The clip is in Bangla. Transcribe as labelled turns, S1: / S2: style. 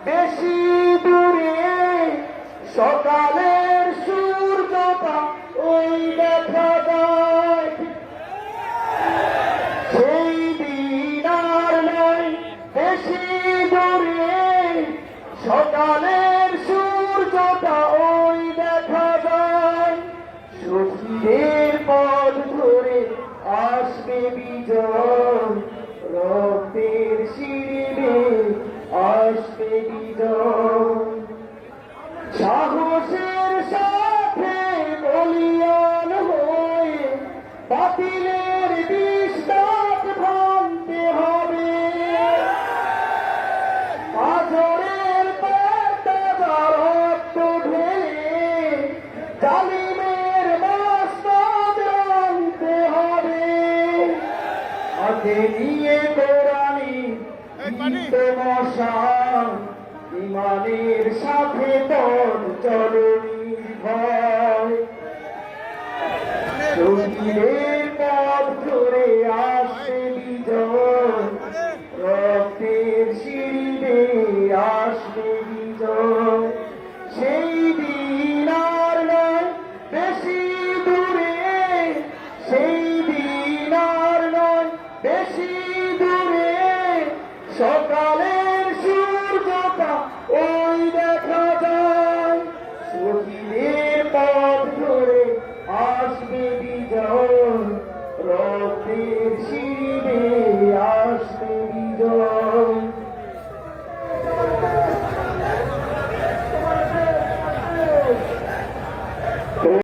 S1: বেশি দূরে সকালের সূর্যটা ওই দেখা যায়, সেই দিন আর নয়। বেশি দূরে সকালের সূর্যটা ওই দেখা যায়, শহীদের পথ ধরে আসবে বিজয়, রক্তের শিরে আসবে বিজয়। সাহসের সাথে বলিয়ান হয়ে বাতিলের বিশ্বাস ভাঙতে হবে, আজরের পর্দা রক্ত ঢেলে জালিমের মস্তক ভাঙতে হবে। হাতে নিয়ে কোরআনি মশাল, ইমানের সাথে পথ চলনি ভয়, শহীদের পথ ধরে আসে বিজয়, রক্তের শিরে আসবে বিজয়। সেই দিন আর নয় বেশি দূরে, সেই দিন আর নয় বেশি দূরে, সকালের সূর্যটা ওই দেখা যায়, শহীদের পথ ধরে আসবে বিজয়, রক্তের শিরে আসবে